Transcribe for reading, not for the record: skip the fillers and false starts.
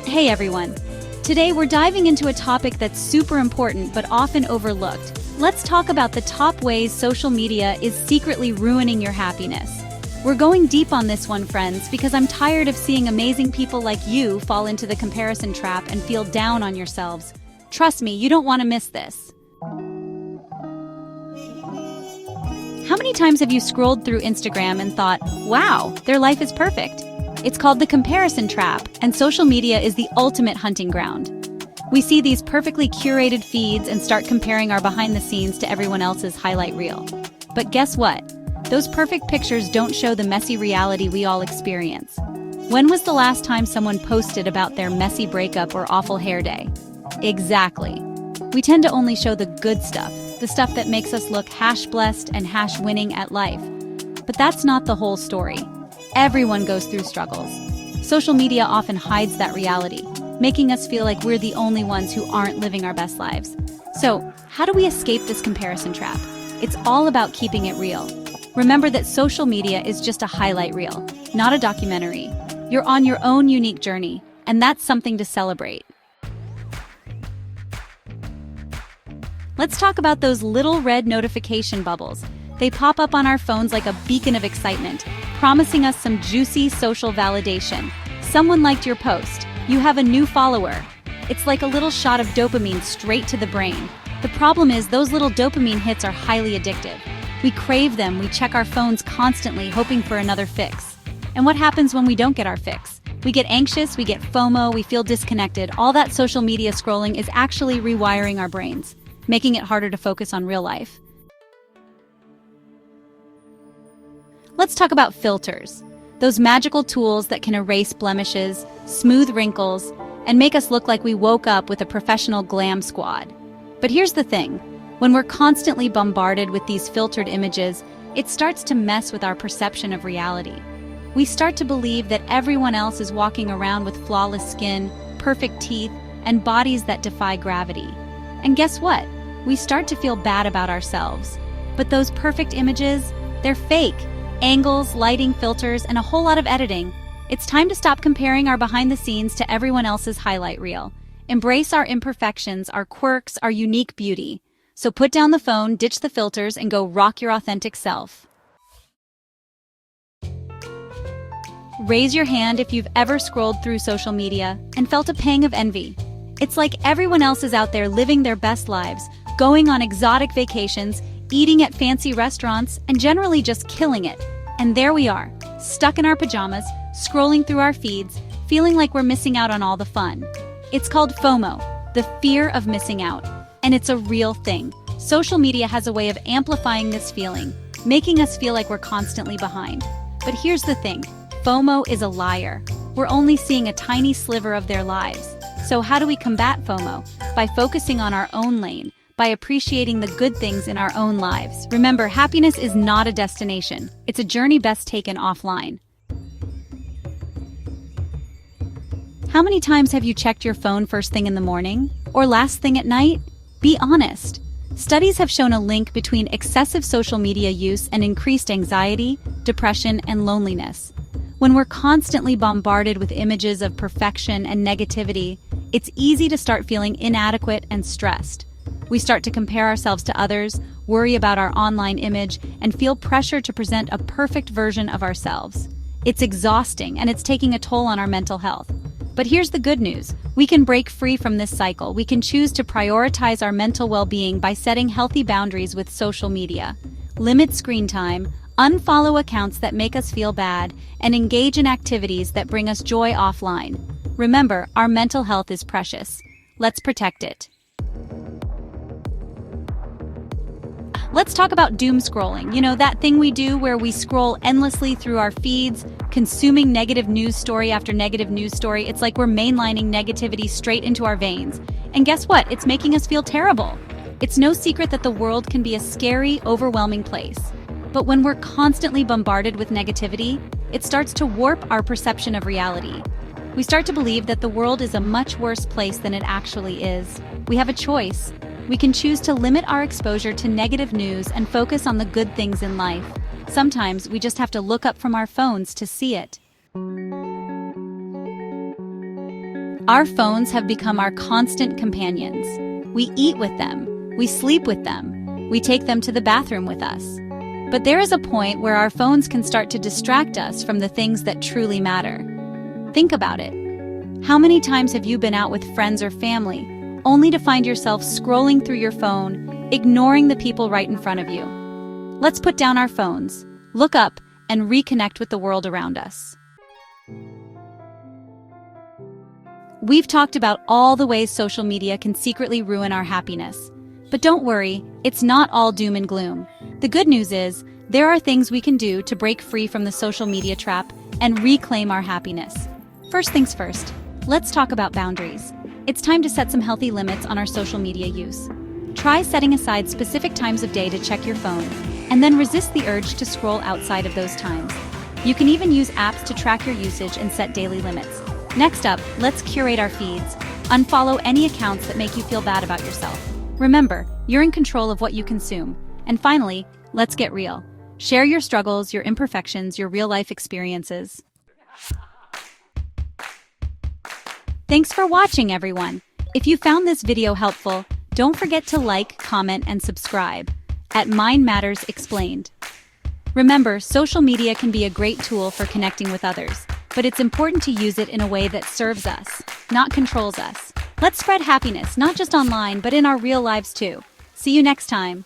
Hey everyone! Today we're diving into a topic that's super important but often overlooked. Let's talk about the top ways social media is secretly ruining your happiness. We're going deep on this one, friends, because I'm tired of seeing amazing people like you fall into the comparison trap and feel down on yourselves. Trust me, you don't want to miss this. How many times have you scrolled through Instagram and thought, wow, their life is perfect? It's called the comparison trap, and social media is the ultimate hunting ground. We see these perfectly curated feeds and start comparing our behind the scenes to everyone else's highlight reel. But guess what? Those perfect pictures don't show the messy reality we all experience. When was the last time someone posted about their messy breakup or awful hair day? Exactly. We tend to only show the good stuff, the stuff that makes us look #blessed and #winning at life. But that's not the whole story. Everyone goes through struggles. Social media often hides that reality, making us feel like we're the only ones who aren't living our best lives. So, how do we escape this comparison trap? It's all about keeping it real. Remember that social media is just a highlight reel, not a documentary. You're on your own unique journey, and that's something to celebrate. Let's talk about those little red notification bubbles. They pop up on our phones like a beacon of excitement, promising us some juicy social validation. Someone liked your post. You have a new follower. It's like a little shot of dopamine straight to the brain. The problem is those little dopamine hits are highly addictive. We crave them, we check our phones constantly, hoping for another fix. And what happens when we don't get our fix? We get anxious, we get FOMO, we feel disconnected. All that social media scrolling is actually rewiring our brains, making it harder to focus on real life. Let's talk about filters. Those magical tools that can erase blemishes, smooth wrinkles, and make us look like we woke up with a professional glam squad. But here's the thing. When we're constantly bombarded with these filtered images, it starts to mess with our perception of reality. We start to believe that everyone else is walking around with flawless skin, perfect teeth, and bodies that defy gravity. And guess what? We start to feel bad about ourselves. But those perfect images, they're fake. Angles, lighting, filters, and a whole lot of editing. It's time to stop comparing our behind the scenes to everyone else's highlight reel. Embrace our imperfections, our quirks, our unique beauty. So put down the phone, ditch the filters, and go rock your authentic self. Raise your hand if you've ever scrolled through social media and felt a pang of envy. It's like everyone else is out there living their best lives, going on exotic vacations, eating at fancy restaurants, and generally just killing it. And there we are, stuck in our pajamas, scrolling through our feeds, feeling like we're missing out on all the fun. It's called FOMO, the fear of missing out. And it's a real thing. Social media has a way of amplifying this feeling, making us feel like we're constantly behind. But here's the thing, FOMO is a liar. We're only seeing a tiny sliver of their lives. So how do we combat FOMO? By focusing on our own lane, by appreciating the good things in our own lives. Remember, happiness is not a destination. It's a journey best taken offline. How many times have you checked your phone first thing in the morning? Or last thing at night? Be honest. Studies have shown a link between excessive social media use and increased anxiety, depression, and loneliness. When we're constantly bombarded with images of perfection and negativity, it's easy to start feeling inadequate and stressed. We start to compare ourselves to others, worry about our online image, and feel pressure to present a perfect version of ourselves. It's exhausting, and it's taking a toll on our mental health. But here's the good news. We can break free from this cycle. We can choose to prioritize our mental well-being by setting healthy boundaries with social media. Limit screen time, unfollow accounts that make us feel bad, and engage in activities that bring us joy offline. Remember, our mental health is precious. Let's protect it. Let's talk about doom scrolling. You know, that thing we do where we scroll endlessly through our feeds, consuming negative news story after negative news story. It's like we're mainlining negativity straight into our veins. And guess what? It's making us feel terrible. It's no secret that the world can be a scary, overwhelming place. But when we're constantly bombarded with negativity, it starts to warp our perception of reality. We start to believe that the world is a much worse place than it actually is. We have a choice. We can choose to limit our exposure to negative news and focus on the good things in life. Sometimes we just have to look up from our phones to see it. Our phones have become our constant companions. We eat with them, we sleep with them, we take them to the bathroom with us. But there is a point where our phones can start to distract us from the things that truly matter. Think about it. How many times have you been out with friends or family, only to find yourself scrolling through your phone, ignoring the people right in front of you? Let's put down our phones, look up, and reconnect with the world around us. We've talked about all the ways social media can secretly ruin our happiness. But don't worry, it's not all doom and gloom. The good news is, there are things we can do to break free from the social media trap and reclaim our happiness. First things first, let's talk about boundaries. It's time to set some healthy limits on our social media use. Try setting aside specific times of day to check your phone, and then resist the urge to scroll outside of those times. You can even use apps to track your usage and set daily limits. Next up, let's curate our feeds. Unfollow any accounts that make you feel bad about yourself. Remember, you're in control of what you consume. And finally, let's get real. Share your struggles, your imperfections, your real-life experiences. Thanks for watching, everyone. If you found this video helpful, don't forget to like, comment, and subscribe at Mind Matters Explained. Remember, social media can be a great tool for connecting with others, but it's important to use it in a way that serves us, not controls us. Let's spread happiness, not just online, but in our real lives too. See you next time.